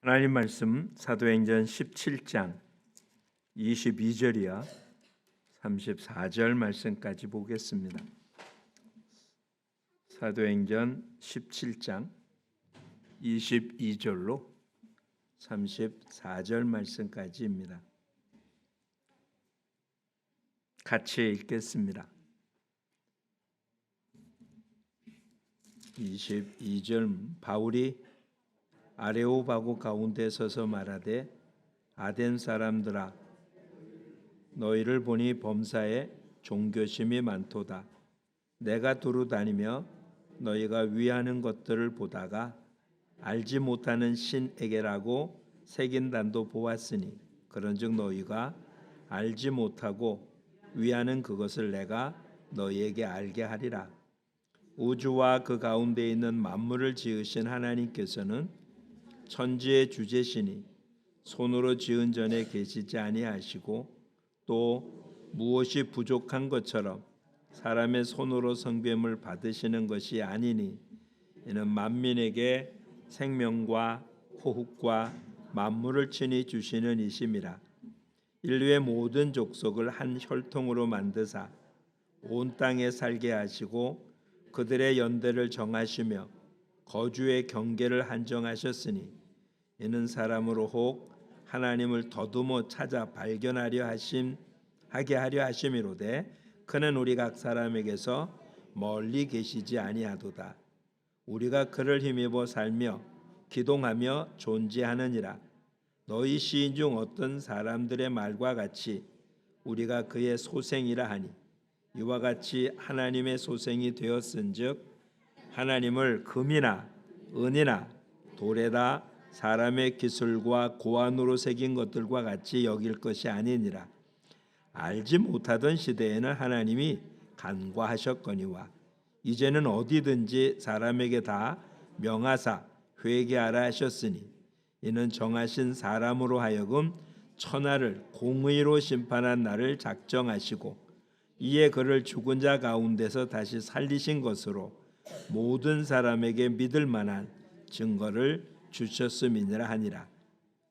하나님 말씀 사도행전 17장 22절이야 34절 말씀까지 보겠습니다. 사도행전 17장 22절로 34절 말씀까지입니다. 같이 읽겠습니다. 22절 바울이 아레오바고 가운데 서서 말하되 아덴 사람들아 너희를 보니 범사에 종교심이 많도다. 내가 두루 다니며 너희가 위하는 것들을 보다가 알지 못하는 신에게라고 새긴 단도 보았으니 그런즉 너희가 알지 못하고 위하는 그것을 내가 너희에게 알게 하리라. 우주와 그 가운데 있는 만물을 지으신 하나님께서는 천지의 주제시니 손으로 지은 전에 계시지 아니하시고 또 무엇이 부족한 것처럼 사람의 손으로 성됨을 받으시는 것이 아니니 이는 만민에게 생명과 호흡과 만물을 친히 주시는 이심이라. 인류의 모든 족속을 한 혈통으로 만드사 온 땅에 살게 하시고 그들의 연대를 정하시며 거주의 경계를 한정하셨으니 이는 사람으로 혹 하나님을 더듬어 찾아 발견하려 하게 하려 하심이로되 그는 우리 각 사람에게서 멀리 계시지 아니하도다. 우리가 그를 힘입어 살며 기동하며 존재하느니라. 너희 시인 중 어떤 사람들의 말과 같이 우리가 그의 소생이라 하니 이와 같이 하나님의 소생이 되었은즉 하나님을 금이나 은이나 돌에다 사람의 기술과 고안으로 새긴 것들과 같이 여길 것이 아니니라. 알지 못하던 시대에는 하나님이 간과하셨거니와 이제는 어디든지 사람에게 다 명하사 회개하라 하셨으니 이는 정하신 사람으로 하여금 천하를 공의로 심판한 날을 작정하시고 이에 그를 죽은 자 가운데서 다시 살리신 것으로 모든 사람에게 믿을 만한 증거를 주셨음이니라 하니라.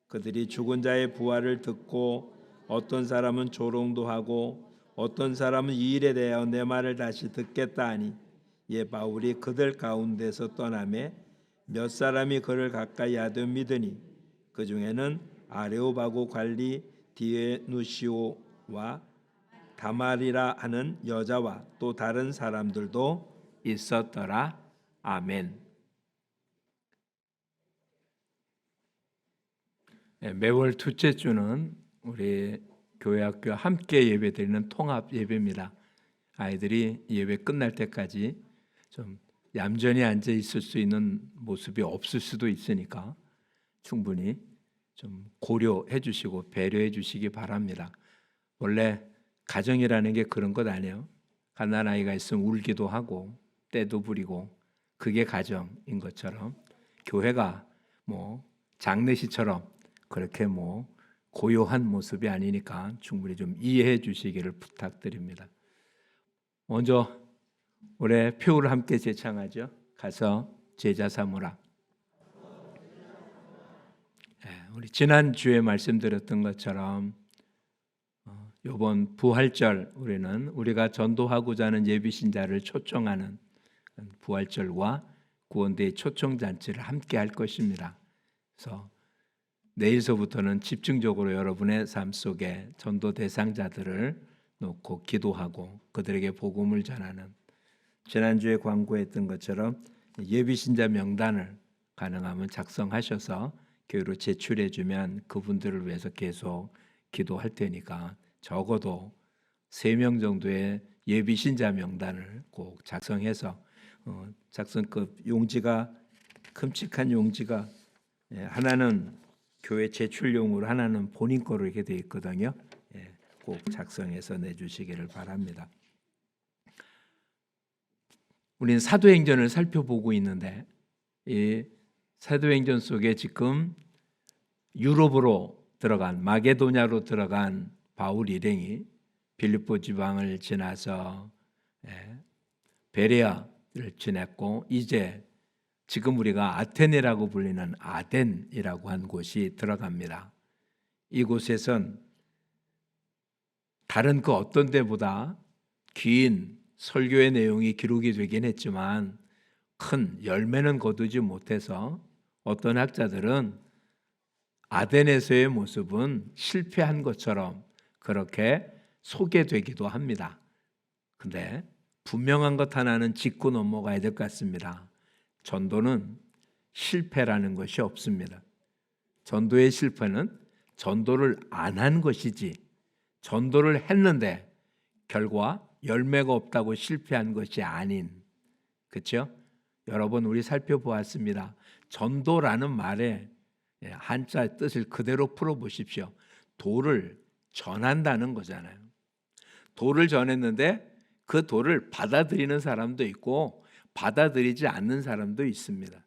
그들이 죽은 자의 부활을 듣고 어떤 사람은 조롱도 하고 어떤 사람은 이 일에 대하여 내 말을 다시 듣겠다 하니 예 바울이 그들 가운데서 떠나매 몇 사람이 그를 가까이 하되 믿으니 그 중에는 아레오바고 관리 디에누시오와 다말이라 하는 여자와 또 다른 사람들도 있었더라. 아멘. 매월 둘째 주는 우리 교회 학교 함께 예배드리는 통합 예배입니다. 아이들이 예배 끝날 때까지 좀 얌전히 앉아 있을 수 있는 모습이 없을 수도 있으니까 충분히 좀 고려해 주시고 배려해 주시기 바랍니다. 원래 가정이라는 게 그런 것 아니에요. 갓난아이가 있으면 울기도 하고 떼도 부리고 그게 가정인 것처럼 교회가 장례식처럼 그렇게 고요한 모습이 아니니까 충분히 좀 이해해 주시기를 부탁드립니다. 먼저 올해 표를 함께 제창하죠. 가서 제자 삼으라. 우리 지난주에 말씀드렸던 것처럼 이번 부활절 우리는 우리가 전도하고자 하는 예비신자를 초청하는 부활절과 구원대의 초청잔치를 함께 할 것입니다. 그래서 내일서부터는 집중적으로 여러분의 삶 속에 전도 대상자들을 놓고 기도하고 그들에게 복음을 전하는, 지난주에 광고했던 것처럼 예비신자 명단을 가능하면 작성하셔서 교회로 제출해 주면 그분들을 위해서 계속 기도할 테니까 적어도 3명 정도의 예비신자 명단을 꼭 작성해서 작성급 용지가, 큼직한 용지가 하나는 교회 제출용으로 하나는 본인 거로 이렇게 되어 있거든요. 꼭 작성해서 내주시기를 바랍니다. 우리는 사도행전을 살펴보고 있는데 이 사도행전 속에 지금 유럽으로 들어간, 마게도냐로 들어간 바울 일행이 빌립보 지방을 지나서 베레아를 지났고 이제 지금 우리가 아테네라고 불리는 아덴이라고 한 곳이 들어갑니다. 이곳에선 다른 그 어떤 데보다 긴 설교의 내용이 기록이 되긴 했지만 큰 열매는 거두지 못해서 어떤 학자들은 아덴에서의 모습은 실패한 것처럼 그렇게 소개되기도 합니다. 근데 분명한 것 하나는 짚고 넘어가야 될 것 같습니다. 전도는 실패라는 것이 없습니다. 전도의 실패는 전도를 안 한 것이지, 전도를 했는데 결과 열매가 없다고 실패한 것이 아닌, 그렇죠? 여러분, 우리 살펴보았습니다. 전도라는 말에 한자 뜻을 그대로 풀어보십시오. 도를 전한다는 거잖아요. 도를 전했는데 그 도를 받아들이는 사람도 있고 받아들이지 않는 사람도 있습니다.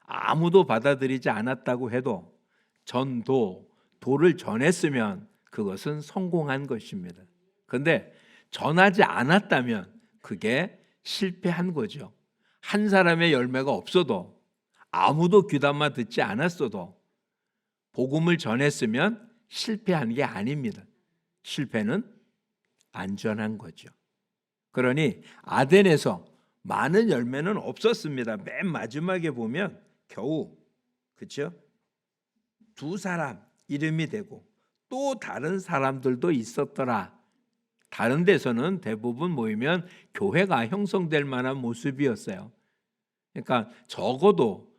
아무도 받아들이지 않았다고 해도 도를 전했으면 그것은 성공한 것입니다. 그런데 전하지 않았다면 그게 실패한 거죠. 한 사람의 열매가 없어도, 아무도 귀담아 듣지 않았어도 복음을 전했으면 실패한 게 아닙니다. 실패는 안전한 거죠. 그러니 아덴에서 많은 열매는 없었습니다. 맨 마지막에 보면 겨우, 그렇죠? 2사람 이름이 되고 또 다른 사람들도 있었더라. 다른 데서는 대부분 모이면 교회가 형성될 만한 모습이었어요. 그러니까 적어도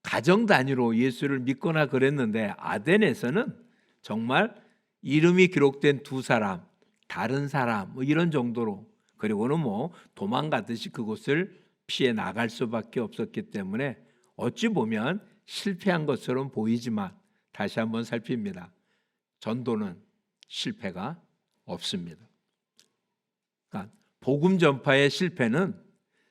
가정 단위로 예수를 믿거나 그랬는데 아덴에서는 정말 이름이 기록된 2사람, 다른 사람 뭐 이런 정도로, 그리고는 뭐 도망가듯이 그곳을 피해 나갈 수밖에 없었기 때문에 어찌 보면 실패한 것처럼 보이지만 다시 한번 살핍니다. 전도는 실패가 없습니다. 그러니까 복음 전파의 실패는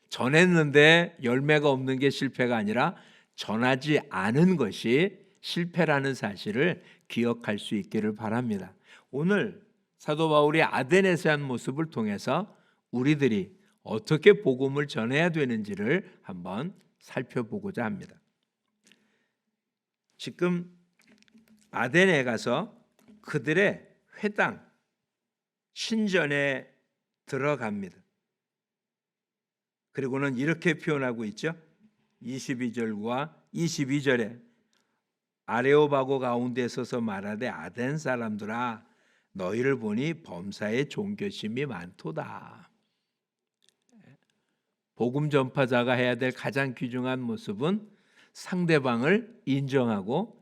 전했는데 열매가 없는 게 실패가 아니라 전하지 않은 것이 실패라는 사실을 기억할 수 있기를 바랍니다. 오늘 사도 바울이 아덴에서 한 모습을 통해서 우리들이 어떻게 복음을 전해야 되는지를 한번 살펴보고자 합니다. 지금 아덴에 가서 그들의 회당 신전에 들어갑니다. 그리고는 이렇게 표현하고 있죠. 22절과 22절에 아레오바고 가운데 서서 말하되 아덴 사람들아 너희를 보니 범사에 종교심이 많도다. 복음 전파자가 해야 될 가장 귀중한 모습은 상대방을 인정하고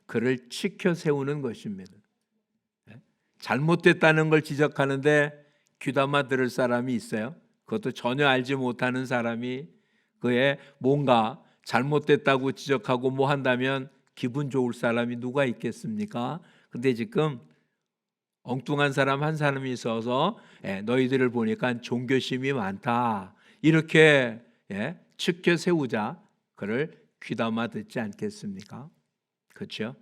그를 지켜 세우는 것입니다. 잘못됐다는 걸 지적하는데 귀담아 들을 사람이 있어요? 그것도 전혀 알지 못하는 사람이 그의 뭔가 잘못됐다고 지적하고 뭐 한다면 기분 좋을 사람이 누가 있겠습니까? 근데 지금 엉뚱한 사람 한 사람이 있어서 너희들을 보니까 종교심이 많다 이렇게 지켜 세우자 그를 귀담아 듣지 않겠습니까? 그렇죠?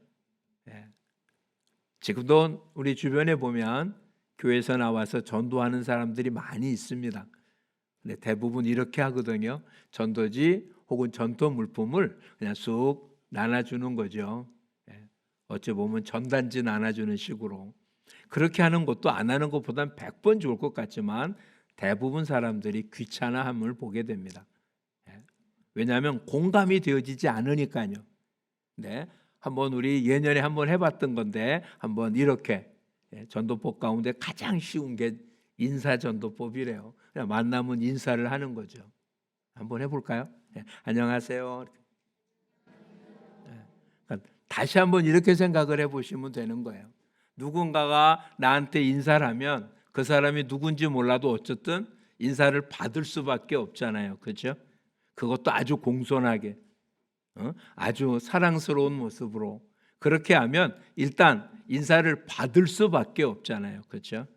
지금도 우리 주변에 보면 교회에서 나와서 전도하는 사람들이 많이 있습니다. 근데 대부분 이렇게 하거든요. 전도지 혹은 전도 물품을 그냥 쑥 나눠주는 거죠. 어찌 보면 전단지 나눠주는 식으로. 그렇게 하는 것도 안 하는 것보다는 100번 좋을 것 같지만 대부분 사람들이 귀찮아함을 보게 됩니다. 왜냐하면 공감이 되어지지 않으니까요. 네, 한번 우리 예년에 한번 해봤던 건데 한번 이렇게 전도법 가운데 가장 쉬운 게 인사전도법이래요. 그냥 만나면 인사를 하는 거죠. 한번 해볼까요? 안녕하세요. 그러니까 다시 한번 이렇게 생각을 해보시면 되는 거예요. 누군가가 나한테 인사를 하면 그 사람이 누군지 몰라도 어쨌든 인사를 받을 수밖에 없잖아요. 그렇죠? 그것도 아주 공손하게 아주 사랑스러운 모습으로 그렇게 하면 일단 인사를 받을 수밖에 없잖아요. 그렇죠?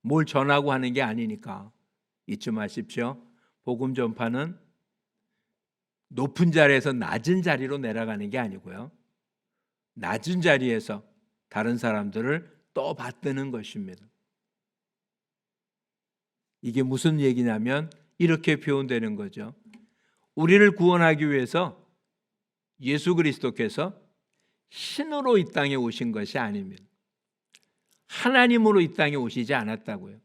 뭘 전하고 하는 게 아니니까 잊지 마십시오. 복음 전파는 높은 자리에서 낮은 자리로 내려가는 게 아니고요. 낮은 자리에서 다른 사람들을 떠받드는 것입니다. 이게 무슨 얘기냐면 이렇게 표현되는 거죠. 우리를 구원하기 위해서 예수 그리스도께서 신으로 이 땅에 오신 것이 아닙니다. 하나님으로 이 땅에 오시지 않았다고요.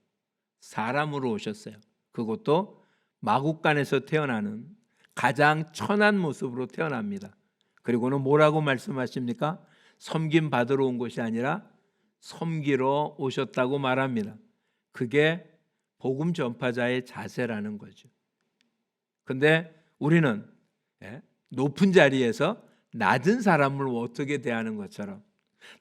사람으로 오셨어요. 그것도 마국간에서 태어나는 가장 천한 모습으로 태어납니다. 그리고는 뭐라고 말씀하십니까? 섬김 받으러 온 것이 아니라 섬기러 오셨다고 말합니다. 그게 복음 전파자의 자세라는 거죠. 근데 우리는 높은 자리에서 낮은 사람을 어떻게 대하는 것처럼,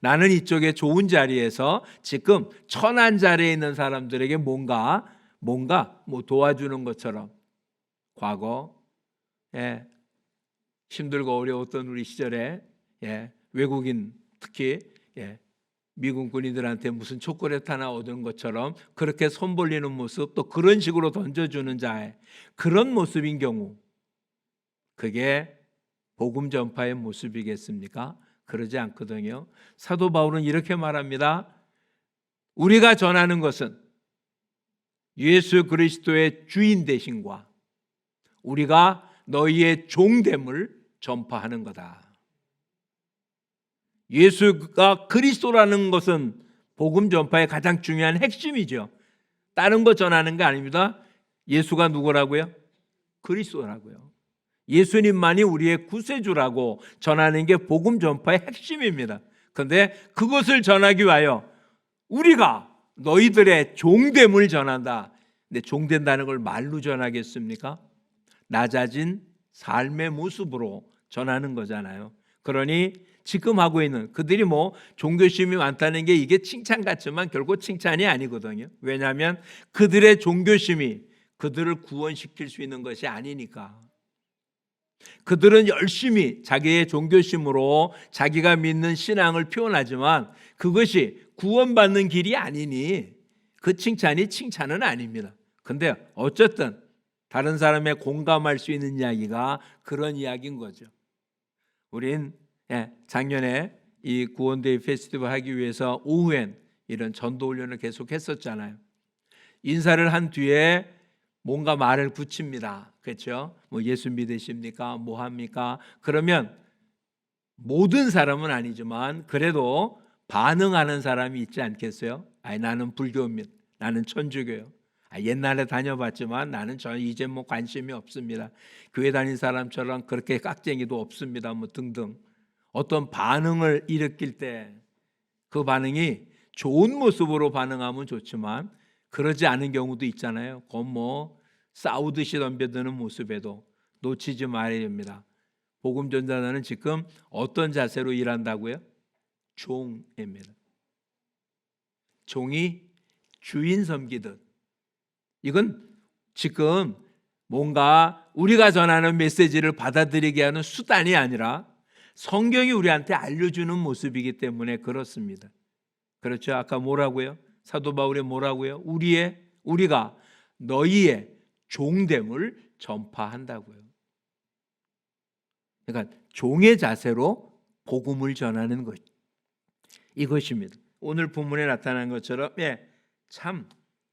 나는 이쪽에 좋은 자리에서 지금 천한 자리에 있는 사람들에게 뭔가 도와주는 것처럼, 과거 힘들고 어려웠던 우리 시절에 외국인 특히 미군 군인들한테 무슨 초콜릿 하나 얻은 것처럼 그렇게 손 벌리는 모습, 또 그런 식으로 던져주는 자의 그런 모습인 경우, 그게 복음 전파의 모습이겠습니까? 그러지 않거든요. 사도 바울은 이렇게 말합니다. 우리가 전하는 것은 예수 그리스도의 주인 되심과 우리가 너희의 종됨을 전파하는 거다. 예수가 그리스도라는 것은 복음 전파의 가장 중요한 핵심이죠. 다른 거 전하는 게 아닙니다. 예수가 누구라고요? 그리스도라고요. 예수님만이 우리의 구세주라고 전하는 게 복음 전파의 핵심입니다. 그런데 그것을 전하기 위하여 우리가 너희들의 종됨을 전한다. 근데 종된다는 걸 말로 전하겠습니까? 낮아진 삶의 모습으로 전하는 거잖아요. 그러니 지금 하고 있는 그들이 종교심이 많다는 게 이게 칭찬 같지만 결국 칭찬이 아니거든요. 왜냐하면 그들의 종교심이 그들을 구원시킬 수 있는 것이 아니니까. 그들은 열심히 자기의 종교심으로 자기가 믿는 신앙을 표현하지만 그것이 구원받는 길이 아니니 그 칭찬이 칭찬은 아닙니다. 근데 어쨌든 다른 사람의 공감할 수 있는 이야기가 그런 이야기인 거죠. 우린 작년에 이 구원데이 페스티벌 하기 위해서 오후엔 이런 전도 훈련을 계속 했었잖아요. 인사를 한 뒤에 뭔가 말을 붙입니다. 그렇죠? 예수 믿으십니까? 뭐 합니까? 그러면 모든 사람은 아니지만 그래도 반응하는 사람이 있지 않겠어요? 나는 불교입니다. 나는 천주교요. 옛날에 다녀봤지만 나는 이제 관심이 없습니다. 교회 다닌 사람처럼 그렇게 깍쟁이도 없습니다. 등등. 어떤 반응을 일으킬 때 그 반응이 좋은 모습으로 반응하면 좋지만 그러지 않은 경우도 있잖아요. 싸우듯이 덤벼드는 모습에도 놓치지 말아야 됩니다. 복음 전자는 지금 어떤 자세로 일한다고요? 종입니다. 종이 주인 섬기듯. 이건 지금 뭔가 우리가 전하는 메시지를 받아들이게 하는 수단이 아니라 성경이 우리한테 알려주는 모습이기 때문에 그렇습니다. 그렇죠? 아까 뭐라고요? 사도 바울이 뭐라고요? 우리가 너희의 종됨을 전파한다고요. 그러니까 종의 자세로 복음을 전하는 것, 이것입니다. 오늘 본문에 나타난 것처럼 참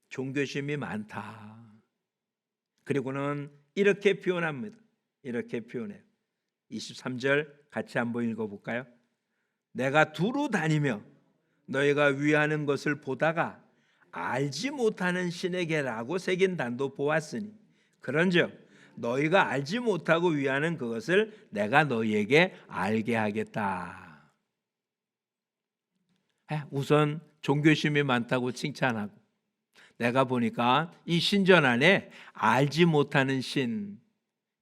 종교심이 많다. 그리고는 이렇게 표현합니다. 이렇게 표현해요. 23절 같이 한번 읽어볼까요? 내가 두루 다니며 너희가 위하는 것을 보다가 알지 못하는 신에게라고 새긴 단도 보았으니 그런즉 너희가 알지 못하고 위하는 그것을 내가 너희에게 알게 하겠다. 우선 종교심이 많다고 칭찬하고, 내가 보니까 이 신전 안에 알지 못하는 신,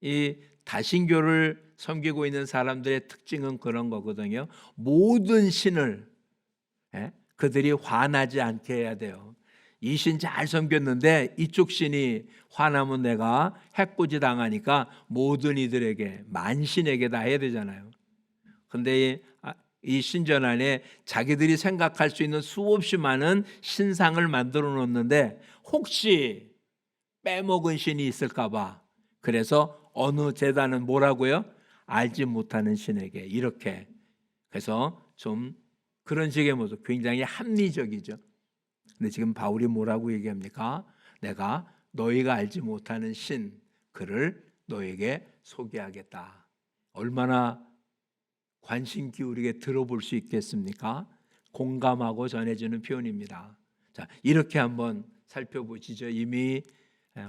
이 다신교를 섬기고 있는 사람들의 특징은 그런 거거든요. 모든 신을 그들이 화나지 않게 해야 돼요. 이 신 잘 섬겼는데 이쪽 신이 화나면 내가 해코지 당하니까 모든 이들에게, 만신에게 다 해야 되잖아요. 근데 이 신전 안에 자기들이 생각할 수 있는 수없이 많은 신상을 만들어 놓는데 혹시 빼먹은 신이 있을까 봐, 그래서 어느 제단은 뭐라고요? 알지 못하는 신에게, 이렇게. 그래서 좀 그런 식의 모습, 굉장히 합리적이죠. 근데 지금 바울이 뭐라고 얘기합니까? 내가 너희가 알지 못하는 신, 그를 너에게 소개하겠다. 얼마나 관심 기울이게 들어볼 수 있겠습니까? 공감하고 전해주는 표현입니다. 자, 이렇게 한번 살펴보시죠. 이미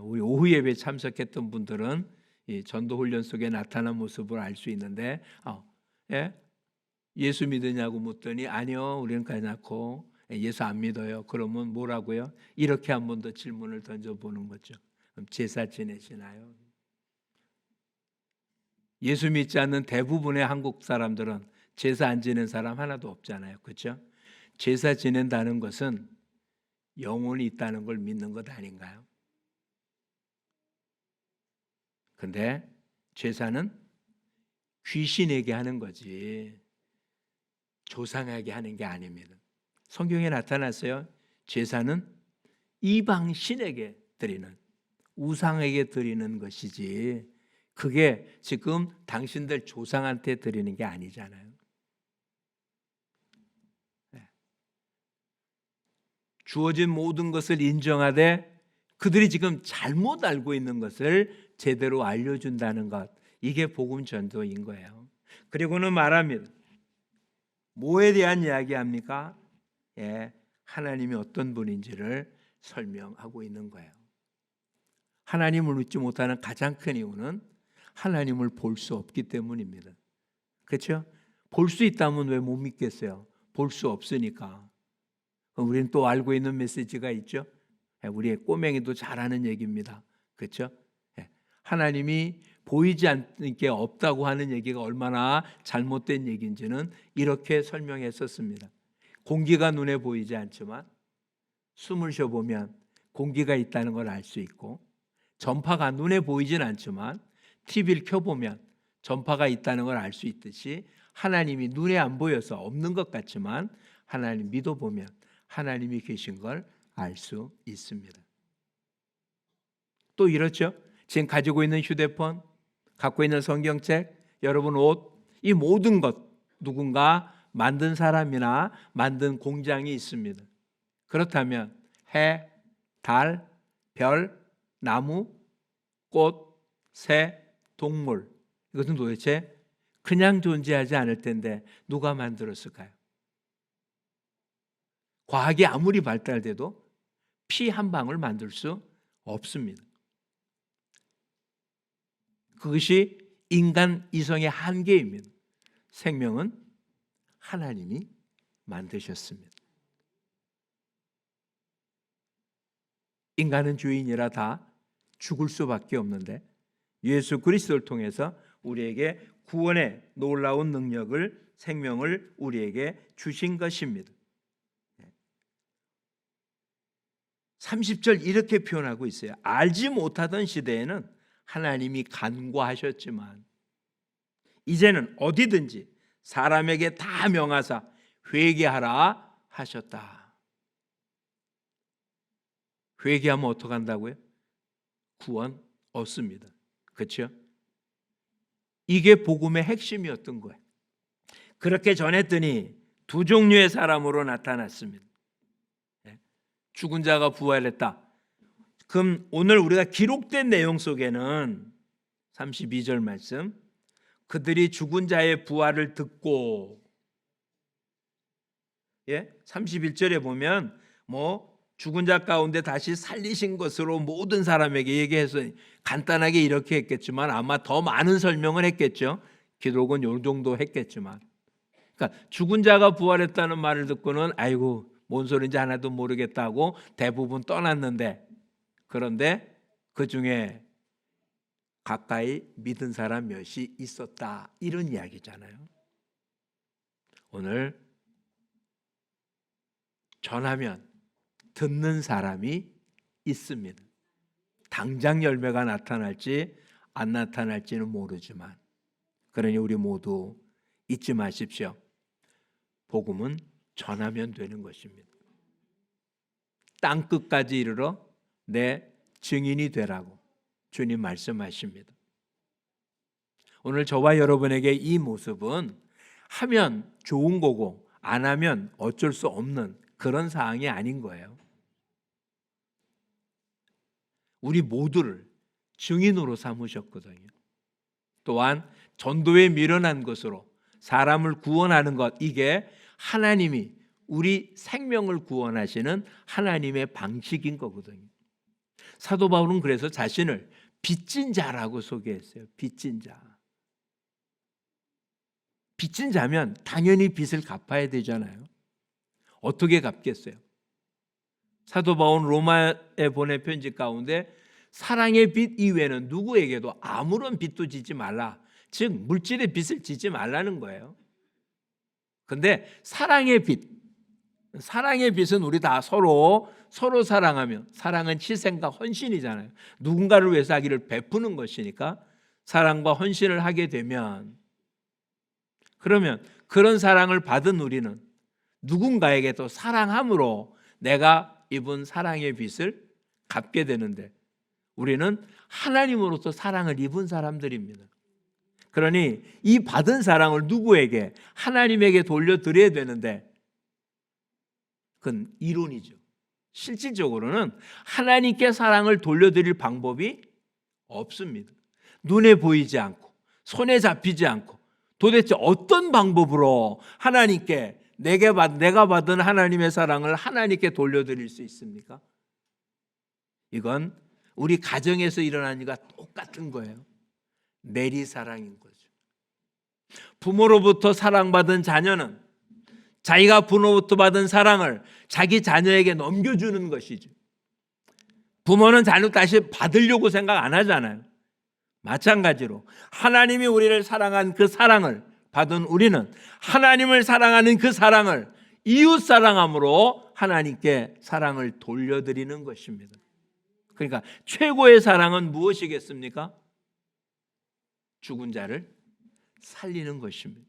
우리 오후 예배에 참석했던 분들은 이 전도 훈련 속에 나타난 모습을 알 수 있는데, 예수 믿으냐고 묻더니 아니요, 우리는 가지 않고 예수 안 믿어요. 그러면 뭐라고요? 이렇게 한 번 더 질문을 던져보는 거죠. 그럼 제사 지내시나요? 예수 믿지 않는 대부분의 한국 사람들은 제사 안 지낸 사람 하나도 없잖아요. 그렇죠? 제사 지낸다는 것은 영혼이 있다는 걸 믿는 것 아닌가요? 근데 제사는 귀신에게 하는 거지 조상에게 하는 게 아닙니다. 성경에 나타났어요. 제사는 이방신에게 드리는, 우상에게 드리는 것이지 그게 지금 당신들 조상한테 드리는 게 아니잖아요. 주어진 모든 것을 인정하되 그들이 지금 잘못 알고 있는 것을 제대로 알려준다는 것, 이게 복음 전도인 거예요. 그리고는 말합니다. 뭐에 대한 이야기합니까? 하나님이 어떤 분인지를 설명하고 있는 거예요. 하나님을 믿지 못하는 가장 큰 이유는 하나님을 볼 수 없기 때문입니다. 그렇죠? 볼 수 있다면 왜 못 믿겠어요? 볼 수 없으니까. 우리는 또 알고 있는 메시지가 있죠. 우리의 꼬맹이도 잘 아는 얘기입니다. 그렇죠? 하나님이 보이지 않게 없다고 하는 얘기가 얼마나 잘못된 얘기인지는 이렇게 설명했었습니다. 공기가 눈에 보이지 않지만 숨을 쉬어보면 공기가 있다는 걸 알 수 있고, 전파가 눈에 보이진 않지만 TV를 켜보면 전파가 있다는 걸 알 수 있듯이 하나님이 눈에 안 보여서 없는 것 같지만 하나님 믿어보면 하나님이 계신 걸 알 수 있습니다. 또 이렇죠. 지금 가지고 있는 휴대폰, 갖고 있는 성경책, 여러분 옷, 이 모든 것 누군가 만든 사람이나 만든 공장이 있습니다. 그렇다면 해, 달, 별, 나무, 꽃, 새, 동물, 이것은 도대체 그냥 존재하지 않을 텐데 누가 만들었을까요? 과학이 아무리 발달돼도 피 한 방울 만들 수 없습니다. 그것이 인간 이성의 한계입니다. 생명은 하나님이 만드셨습니다. 인간은 죄인이라 다 죽을 수밖에 없는데 예수 그리스도를 통해서 우리에게 구원의 놀라운 능력을, 생명을 우리에게 주신 것입니다. 30절 이렇게 표현하고 있어요. 알지 못하던 시대에는 하나님이 간과하셨지만 이제는 어디든지 사람에게 다 명하사 회개하라 하셨다. 회개하면 어떻게 한다고요? 구원 얻습니다. 그렇죠? 이게 복음의 핵심이었던 거예요. 그렇게 전했더니 두 종류의 사람으로 나타났습니다. 죽은 자가 부활했다. 그럼 오늘 우리가 기록된 내용 속에는 32절 말씀, 그들이 죽은 자의 부활을 듣고, 31절에 보면 죽은 자 가운데 다시 살리신 것으로 모든 사람에게 얘기해서 간단하게 이렇게 했겠지만 아마 더 많은 설명을 했겠죠. 기록은 요 정도 했겠지만, 그러니까 죽은 자가 부활했다는 말을 듣고는 아이고 뭔 소리인지 하나도 모르겠다고 대부분 떠났는데, 그런데 그 중에 가까이 믿은 사람 몇이 있었다, 이런 이야기잖아요. 오늘 전하면 듣는 사람이 있습니다. 당장 열매가 나타날지 안 나타날지는 모르지만, 그러니 우리 모두 잊지 마십시오. 복음은 전하면 되는 것입니다. 땅 끝까지 이르러 내 증인이 되라고 주님 말씀하십니다. 오늘 저와 여러분에게 이 모습은 하면 좋은 거고 안 하면 어쩔 수 없는 그런 사항이 아닌 거예요. 우리 모두를 증인으로 삼으셨거든요. 또한 전도에 미련한 것으로 사람을 구원하는 것, 이게 하나님이 우리 생명을 구원하시는 하나님의 방식인 거거든요. 사도 바울은 그래서 자신을 빚진 자라고 소개했어요. 빚진 자. 빚진 자면 당연히 빚을 갚아야 되잖아요. 어떻게 갚겠어요? 사도 바울은 로마에 보낸 편지 가운데 사랑의 빚 이외에는 누구에게도 아무런 빚도 지지 말라. 즉 물질의 빚을 지지 말라는 거예요. 근데 사랑의 빚은 우리 다 서로 사랑하면, 사랑은 희생과 헌신이잖아요. 누군가를 위해서 하기를 베푸는 것이니까 사랑과 헌신을 하게 되면, 그러면 그런 사랑을 받은 우리는 누군가에게 또 사랑함으로 내가 입은 사랑의 빚을 갚게 되는데, 우리는 하나님으로부터 사랑을 입은 사람들입니다. 그러니 이 받은 사랑을 누구에게? 하나님에게 돌려드려야 되는데, 그건 이론이죠. 실질적으로는 하나님께 사랑을 돌려드릴 방법이 없습니다. 눈에 보이지 않고 손에 잡히지 않고 도대체 어떤 방법으로 하나님께 내가 받은 하나님의 사랑을 하나님께 돌려드릴 수 있습니까? 이건 우리 가정에서 일어나는 일과 똑같은 거예요. 내리사랑인 거죠. 부모로부터 사랑받은 자녀는 자기가 부모로부터 받은 사랑을 자기 자녀에게 넘겨주는 것이죠. 부모는 자녀 다시 받으려고 생각 안 하잖아요. 마찬가지로 하나님이 우리를 사랑한 그 사랑을 받은 우리는 하나님을 사랑하는 그 사랑을 이웃 사랑함으로 하나님께 사랑을 돌려드리는 것입니다. 그러니까 최고의 사랑은 무엇이겠습니까? 죽은 자를 살리는 것입니다.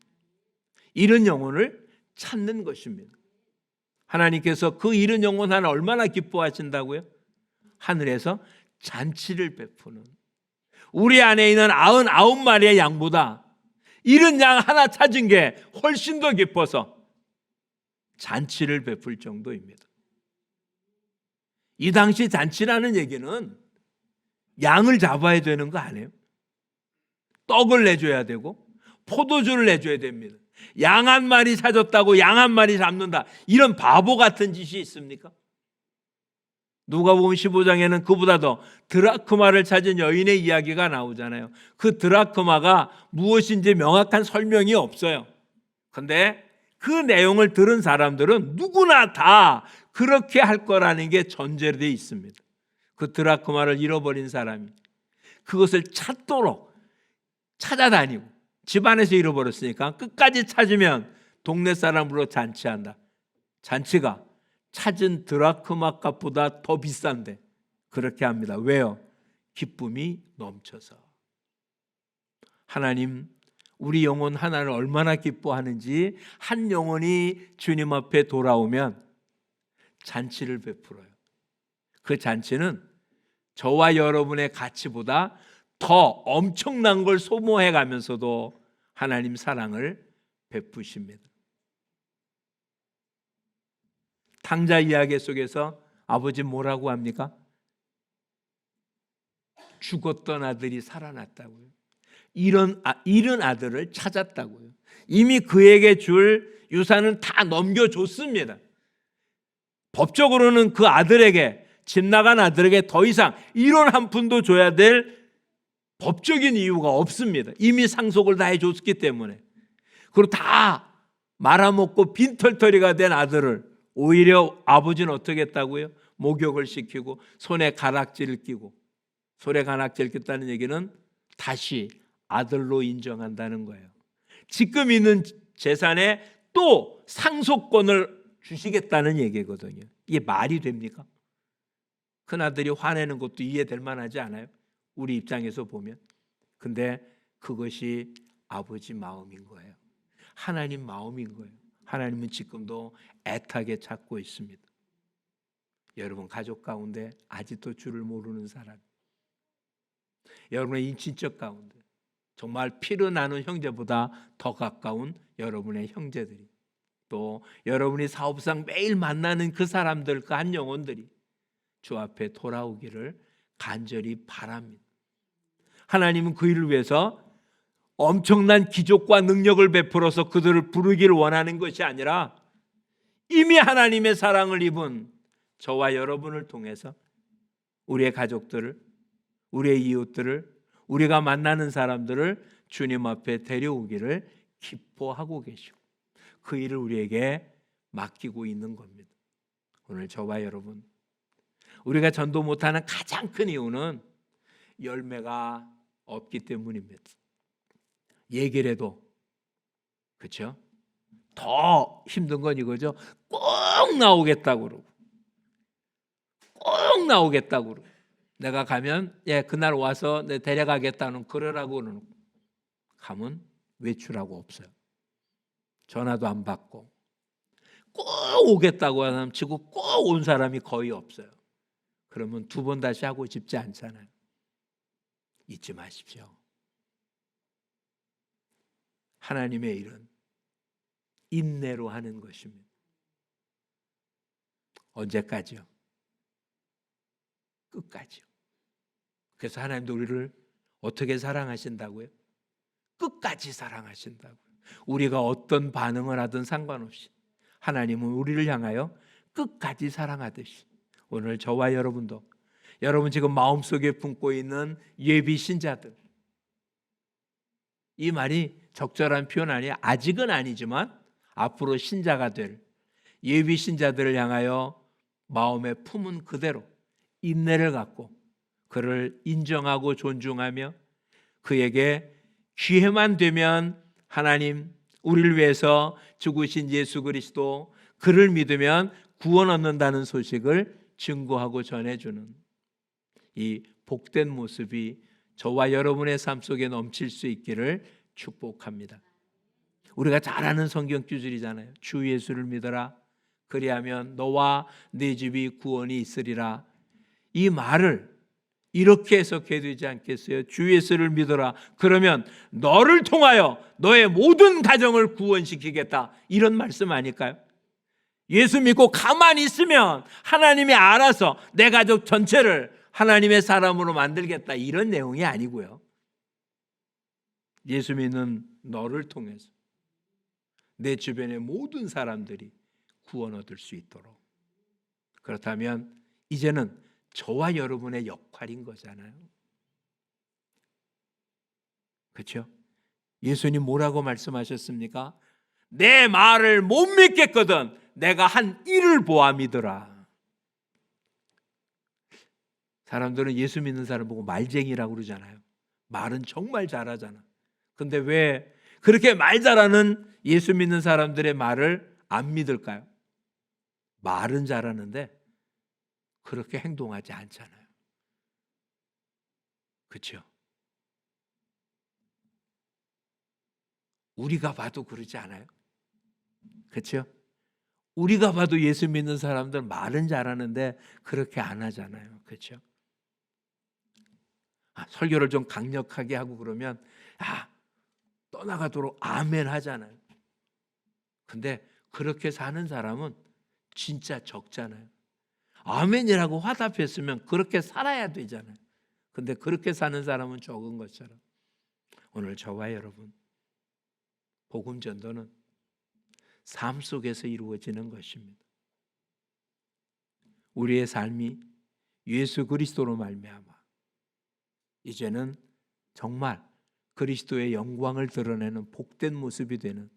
잃은 영혼을 찾는 것입니다. 하나님께서 그 잃은 영혼 하나 얼마나 기뻐하신다고요? 하늘에서 잔치를 베푸는, 우리 안에 있는 99마리의 양보다 잃은 양 하나 찾은 게 훨씬 더 기뻐서 잔치를 베풀 정도입니다. 이 당시 잔치라는 얘기는 양을 잡아야 되는 거 아니에요? 떡을 내줘야 되고 포도주를 내줘야 됩니다. 양 한 마리 찾았다고 양 한 마리 잡는다, 이런 바보 같은 짓이 있습니까? 누가복음 15장에는 그보다 더 드라크마를 찾은 여인의 이야기가 나오잖아요. 그 드라크마가 무엇인지 명확한 설명이 없어요. 그런데 그 내용을 들은 사람들은 누구나 다 그렇게 할 거라는 게 전제로 되어 있습니다. 그 드라크마를 잃어버린 사람이 그것을 찾도록 찾아다니고, 집안에서 잃어버렸으니까 끝까지 찾으면 동네 사람으로 잔치한다. 잔치가 찾은 드라크마 값보다 더 비싼데 그렇게 합니다. 왜요? 기쁨이 넘쳐서. 하나님, 우리 영혼 하나를 얼마나 기뻐하는지, 한 영혼이 주님 앞에 돌아오면 잔치를 베풀어요. 그 잔치는 저와 여러분의 가치보다 더 엄청난 걸 소모해 가면서도 하나님 사랑을 베푸십니다. 탕자 이야기 속에서 아버지 뭐라고 합니까? 죽었던 아들이 살아났다고요. 잃은 아들을 찾았다고요. 이미 그에게 줄 유산은 다 넘겨줬습니다. 법적으로는 그 아들에게, 집 나간 아들에게 더 이상 1원 한 푼도 줘야 될 법적인 이유가 없습니다. 이미 상속을 다 해줬기 때문에. 그리고 다 말아먹고 빈털터리가 된 아들을 오히려 아버지는 어떻게 했다고요? 목욕을 시키고 손에 가락지를 끼고, 손에 가락지를 꼈다는 얘기는 다시 아들로 인정한다는 거예요. 지금 있는 재산에 또 상속권을 주시겠다는 얘기거든요. 이게 말이 됩니까? 큰아들이 화내는 것도 이해될 만하지 않아요? 우리 입장에서 보면. 근데 그것이 아버지 마음인 거예요. 하나님 마음인 거예요. 하나님은 지금도 애타게 찾고 있습니다. 여러분 가족 가운데 아직도 주를 모르는 사람, 여러분의 인친척 가운데 정말 피로 나눈 형제보다 더 가까운 여러분의 형제들이, 또 여러분이 사업상 매일 만나는 그 사람들, 그 한 영혼들이 주 앞에 돌아오기를 간절히 바랍니다. 하나님은 그 일을 위해서 엄청난 기적과 능력을 베풀어서 그들을 부르기를 원하는 것이 아니라 이미 하나님의 사랑을 입은 저와 여러분을 통해서 우리의 가족들을, 우리의 이웃들을, 우리가 만나는 사람들을 주님 앞에 데려오기를 기뻐하고 계시고 그 일을 우리에게 맡기고 있는 겁니다. 오늘 저와 여러분, 우리가 전도 못하는 가장 큰 이유는 열매가 없기 때문입니다. 얘기를 해도, 그렇죠? 더 힘든 건 이거죠. 꼭 나오겠다고 그러고, 꼭 나오겠다고 그러고, 내가 가면 그날 와서 내 데려가겠다는 그러라고 그러는, 가면 외출하고 없어요. 전화도 안 받고, 꼭 오겠다고 하는 치고 꼭 온 사람이 거의 없어요. 그러면 두 번 다시 하고 싶지 않잖아요. 잊지 마십시오. 하나님의 일은 인내로 하는 것입니다. 언제까지요? 끝까지요. 그래서 하나님도 우리를 어떻게 사랑하신다고요? 끝까지 사랑하신다고요. 우리가 어떤 반응을 하든 상관없이 하나님은 우리를 향하여 끝까지 사랑하듯이 오늘 저와 여러분도, 여러분 지금 마음속에 품고 있는 예비 신자들, 이 말이 적절한 표현 아니에요. 아직은 아니지만 앞으로 신자가 될 예비 신자들을 향하여 마음에 품은 그대로 인내를 갖고 그를 인정하고 존중하며 그에게 기회만 되면 하나님, 우리를 위해서 죽으신 예수 그리스도, 그를 믿으면 구원 얻는다는 소식을 증거하고 전해주는 이 복된 모습이 저와 여러분의 삶 속에 넘칠 수 있기를 축복합니다. 우리가 잘 아는 성경 구절이잖아요. 주 예수를 믿어라. 그리하면 너와 네 집이 구원이 있으리라. 이 말을 이렇게 해석해야 되지 않겠어요? 주 예수를 믿어라. 그러면 너를 통하여 너의 모든 가정을 구원시키겠다. 이런 말씀 아닐까요? 예수 믿고 가만히 있으면 하나님이 알아서 내 가족 전체를 하나님의 사람으로 만들겠다. 이런 내용이 아니고요. 예수 믿는 너를 통해서 내 주변의 모든 사람들이 구원 얻을 수 있도록. 그렇다면 이제는 저와 여러분의 역할인 거잖아요. 그렇죠? 예수님 뭐라고 말씀하셨습니까? 내 말을 못 믿겠거든 내가 한 일을 보아 믿으라. 사람들은 예수 믿는 사람 보고 말쟁이라고 그러잖아요. 말은 정말 잘하잖아. 근데 왜 그렇게 말 잘하는 예수 믿는 사람들의 말을 안 믿을까요? 말은 잘하는데 그렇게 행동하지 않잖아요. 그렇죠? 우리가 봐도 그러지 않아요? 그렇죠? 우리가 봐도 예수 믿는 사람들 말은 잘하는데 그렇게 안 하잖아요. 그렇죠? 설교를 좀 강력하게 하고 그러면 떠나가도록 아멘 하잖아요. 근데 그렇게 사는 사람은 진짜 적잖아요. 아멘이라고 화답했으면 그렇게 살아야 되잖아요. 근데 그렇게 사는 사람은 적은 것처럼 오늘 저와 여러분, 복음 전도는 삶 속에서 이루어지는 것입니다. 우리의 삶이 예수 그리스도로 말미암아 이제는 정말 그리스도의 영광을 드러내는 복된 모습이 되는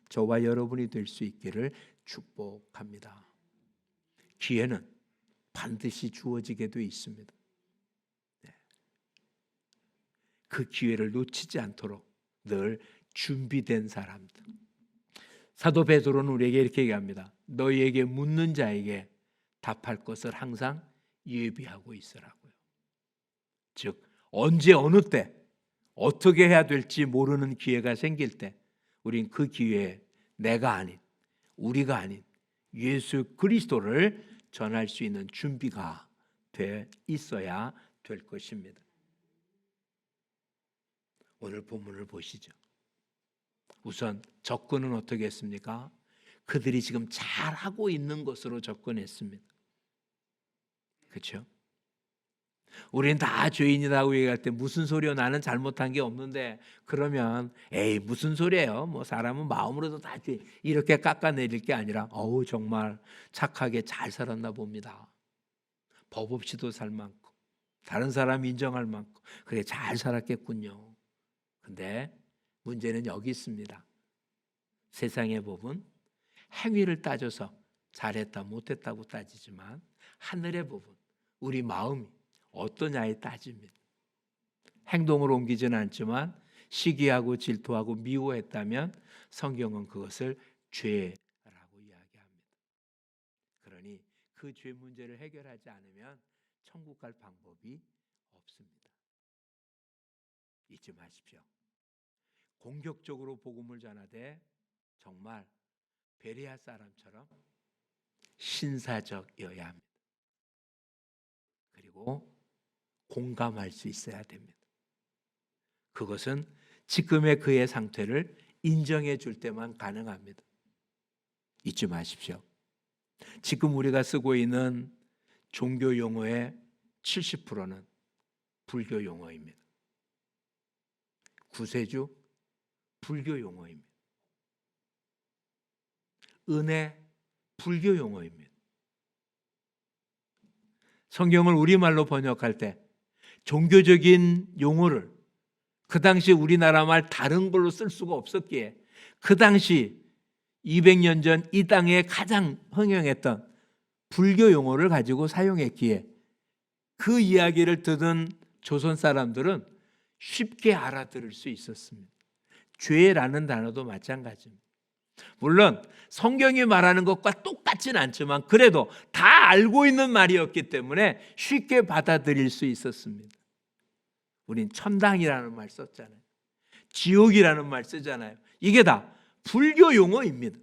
저와 여러분이 될 수 있기를 축복합니다. 기회는 반드시 주어지게 돼 있습니다. 그 기회를 놓치지 않도록 늘 준비된 사람들. 사도 베드로는 우리에게 이렇게 얘기합니다. 너희에게 묻는 자에게 답할 것을 항상 예비하고 있으라고요. 즉 언제 어느 때 어떻게 해야 될지 모르는 기회가 생길 때 우린 그 기회에 내가 아닌, 우리가 아닌 예수 그리스도를 전할 수 있는 준비가 돼 있어야 될 것입니다. 오늘 본문을 보시죠. 우선 접근은 어떻게 했습니까? 그들이 지금 잘하고 있는 것으로 접근했습니다. 그렇죠? 우린 다 죄인이라고 얘기할 때 무슨 소리요? 나는 잘못한 게 없는데, 그러면 에이 무슨 소리예요? 뭐 사람은 마음으로도 다 죄, 이렇게 깎아내릴 게 아니라 어우 정말 착하게 잘 살았나 봅니다. 법 없이도 살 만큼, 다른 사람 인정할 만큼 그래 잘 살았겠군요. 근데 문제는 여기 있습니다. 세상의 법은 행위를 따져서 잘했다 못했다고 따지지만, 하늘의 법은 우리 마음이 어떠냐에 따집니다. 행동으로 옮기지는 않지만 시기하고 질투하고 미워했다면 성경은 그것을 죄라고 이야기합니다. 그러니 그 죄 문제를 해결하지 않으면 천국 갈 방법이 없습니다. 잊지 마십시오. 공격적으로 복음을 전하되 정말 베레아 사람처럼 신사적이어야 합니다. 그리고 공감할 수 있어야 됩니다. 그것은 지금의 그의 상태를 인정해 줄 때만 가능합니다. 잊지 마십시오. 지금 우리가 쓰고 있는 종교 용어의 70%는 불교 용어입니다. 구세주 불교 용어입니다. 은혜 불교 용어입니다. 성경을 우리말로 번역할 때 종교적인 용어를 그 당시 우리나라 말 다른 걸로 쓸 수가 없었기에, 그 당시 200년 전 이 땅에 가장 흥행했던 불교 용어를 가지고 사용했기에 그 이야기를 듣는 조선 사람들은 쉽게 알아들을 수 있었습니다. 죄라는 단어도 마찬가지입니다. 물론 성경이 말하는 것과 똑같진 않지만 그래도 다 알고 있는 말이었기 때문에 쉽게 받아들일 수 있었습니다. 우린 천당이라는 말 썼잖아요. 지옥이라는 말 쓰잖아요. 이게 다 불교 용어입니다.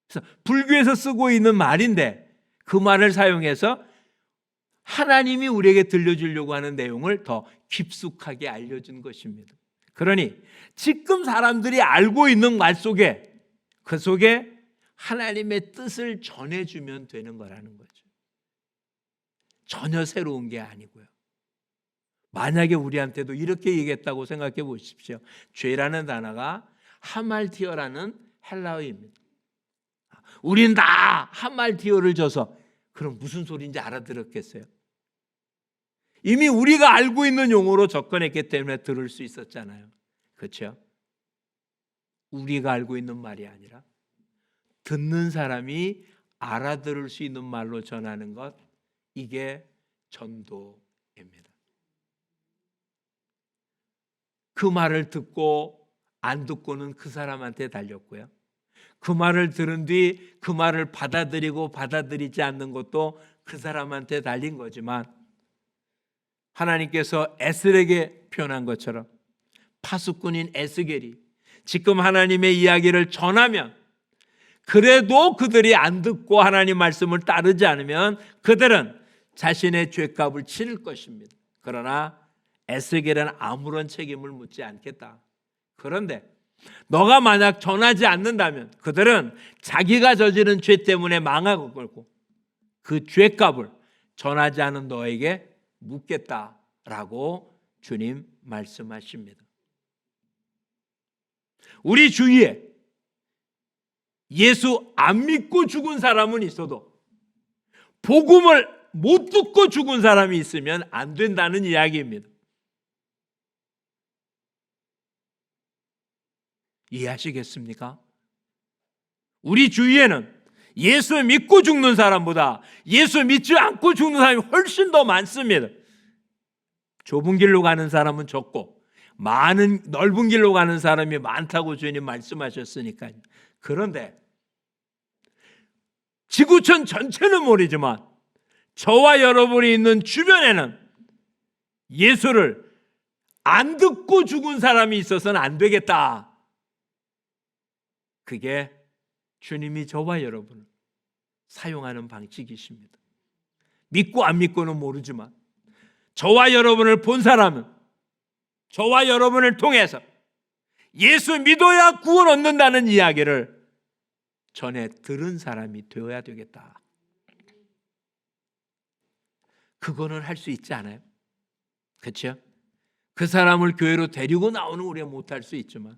그래서 불교에서 쓰고 있는 말인데 그 말을 사용해서 하나님이 우리에게 들려주려고 하는 내용을 더 깊숙하게 알려준 것입니다. 그러니 지금 사람들이 알고 있는 말 속에, 그 속에 하나님의 뜻을 전해주면 되는 거라는 거죠. 전혀 새로운 게 아니고요. 만약에 우리한테도 이렇게 얘기했다고 생각해 보십시오. 죄라는 단어가 하말티어라는 헬라어입니다. 우린 다 하말티어를 줘서 그럼 무슨 소리인지 알아들었겠어요? 이미 우리가 알고 있는 용어로 접근했기 때문에 들을 수 있었잖아요. 그렇죠? 우리가 알고 있는 말이 아니라 듣는 사람이 알아들을 수 있는 말로 전하는 것, 이게 전도입니다. 그 말을 듣고 안 듣고는 그 사람한테 달렸고요. 그 말을 들은 뒤 그 말을 받아들이고 받아들이지 않는 것도 그 사람한테 달린 거지만, 하나님께서 에스겔에게 표현한 것처럼 파수꾼인 에스겔이 지금 하나님의 이야기를 전하면, 그래도 그들이 안 듣고 하나님 말씀을 따르지 않으면 그들은 자신의 죄값을 치를 것입니다. 그러나 에스겔은 아무런 책임을 묻지 않겠다. 그런데 너가 만약 전하지 않는다면 그들은 자기가 저지른 죄 때문에 망하고 걸고 그 죄값을 전하지 않은 너에게 묻겠다라고 주님 말씀하십니다. 우리 주위에 예수 안 믿고 죽은 사람은 있어도 복음을 못 듣고 죽은 사람이 있으면 안 된다는 이야기입니다. 이해하시겠습니까? 우리 주위에는 예수 믿고 죽는 사람보다 예수 믿지 않고 죽는 사람이 훨씬 더 많습니다. 좁은 길로 가는 사람은 적고 넓은 길로 가는 사람이 많다고 주님 말씀하셨으니까요. 그런데 지구촌 전체는 모르지만 저와 여러분이 있는 주변에는 예수를 안 듣고 죽은 사람이 있어서는 안 되겠다. 그게 주님이 저와 여러분을 사용하는 방식이십니다. 믿고 안 믿고는 모르지만 저와 여러분을 본 사람은 저와 여러분을 통해서 예수 믿어야 구원 얻는다는 이야기를 전해 들은 사람이 되어야 되겠다. 그거는 할 수 있지 않아요? 그렇죠? 그 사람을 교회로 데리고 나오는 우리가 못할 수 있지만,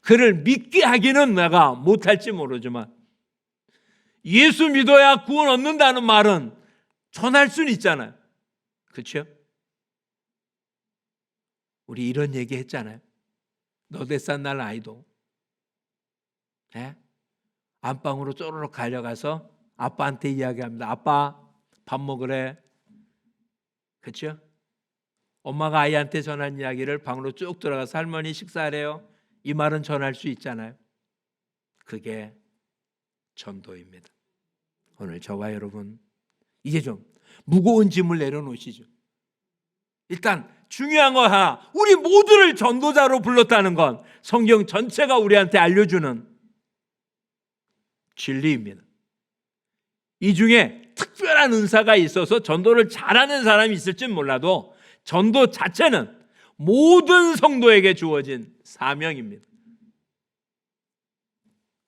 그를 믿게 하기는 내가 못할지 모르지만, 예수 믿어야 구원 얻는다는 말은 전할 수는 있잖아요. 그렇죠? 우리 이런 얘기 했잖아요. 너댓산 날 아이도 안방으로 쪼르륵 달려가서 아빠한테 이야기합니다. 아빠 밥 먹으래. 그렇죠? 엄마가 아이한테 전한 이야기를 방으로 쭉 들어가서 할머니 식사하래요. 이 말은 전할 수 있잖아요. 그게 전도입니다. 오늘 저와 여러분 이제 좀 무거운 짐을 내려놓으시죠. 일단 중요한 거 하나, 우리 모두를 전도자로 불렀다는 건 성경 전체가 우리한테 알려주는 진리입니다. 이 중에 특별한 은사가 있어서 전도를 잘하는 사람이 있을진 몰라도 전도 자체는 모든 성도에게 주어진 사명입니다.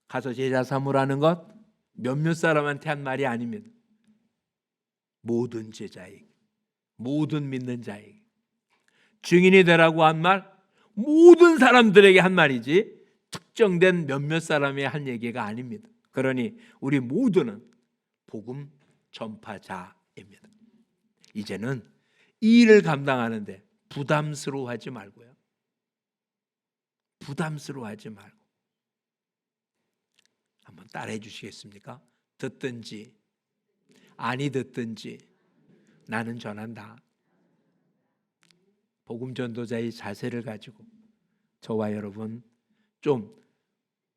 가서 제자 삼으라는 것 몇몇 사람한테 한 말이 아닙니다. 모든 제자에게, 모든 믿는 자에게, 증인이 되라고 한 말 모든 사람들에게 한 말이지 특정된 몇몇 사람의 한 얘기가 아닙니다. 그러니 우리 모두는 복음 전파자입니다. 이제는 이 일을 감당하는데 부담스러워하지 말고요. 부담스러워하지 말고 한번 따라해 주시겠습니까? 듣든지 아니 듣든지 나는 전한다. 복음 전도자의 자세를 가지고 저와 여러분 좀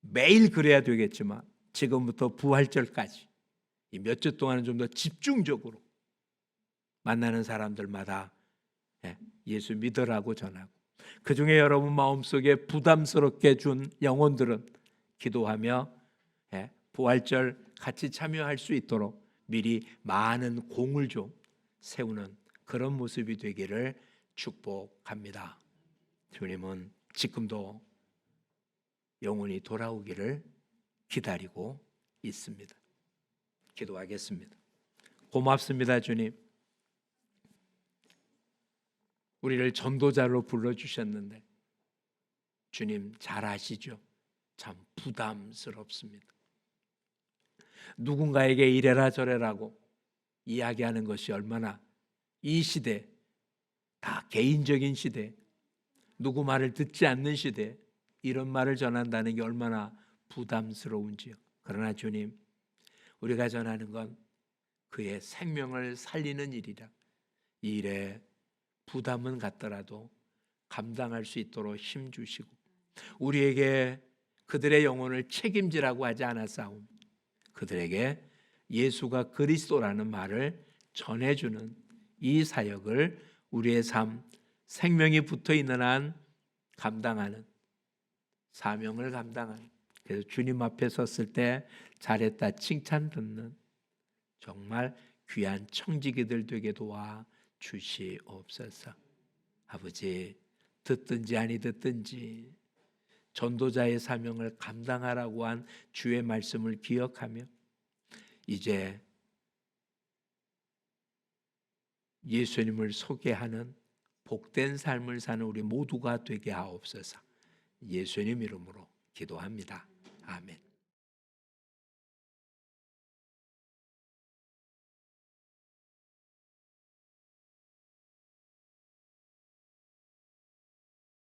매일 그래야 되겠지만 지금부터 부활절까지 이 몇 주 동안은 좀 더 집중적으로 만나는 사람들마다 예수 믿으라고 전하고, 그 중에 여러분 마음속에 부담스럽게 준 영혼들은 기도하며 부활절 같이 참여할 수 있도록 미리 많은 공을 좀 세우는 그런 모습이 되기를 축복합니다. 주님은 지금도 영혼이 돌아오기를 기다리고 있습니다. 기도하겠습니다. 고맙습니다, 주님. 우리를 전도자로 불러주셨는데 주님 잘 아시죠? 참 부담스럽습니다. 누군가에게 이래라 저래라고 이야기하는 것이 얼마나 이 시대, 다 개인적인 시대, 누구 말을 듣지 않는 시대, 이런 말을 전한다는 게 얼마나 부담스러운지요. 그러나 주님, 우리가 전하는 건 그의 생명을 살리는 일이라 이 일에 부담은 갖더라도 감당할 수 있도록 힘주시고, 우리에게 그들의 영혼을 책임지라고 하지 않았사오니 그들에게 예수가 그리스도라는 말을 전해주는 이 사역을 우리의 삶, 생명이 붙어있는 한 감당하는, 사명을 감당하는, 그래서 주님 앞에 섰을 때 잘했다 칭찬 듣는 정말 귀한 청지기들 되게 도와 주시옵소서. 아버지, 듣든지 아니 듣든지 전도자의 사명을 감당하라고 한 주의 말씀을 기억하며 이제 예수님을 소개하는 복된 삶을 사는 우리 모두가 되게 하옵소서. 예수님 이름으로 기도합니다. 아멘.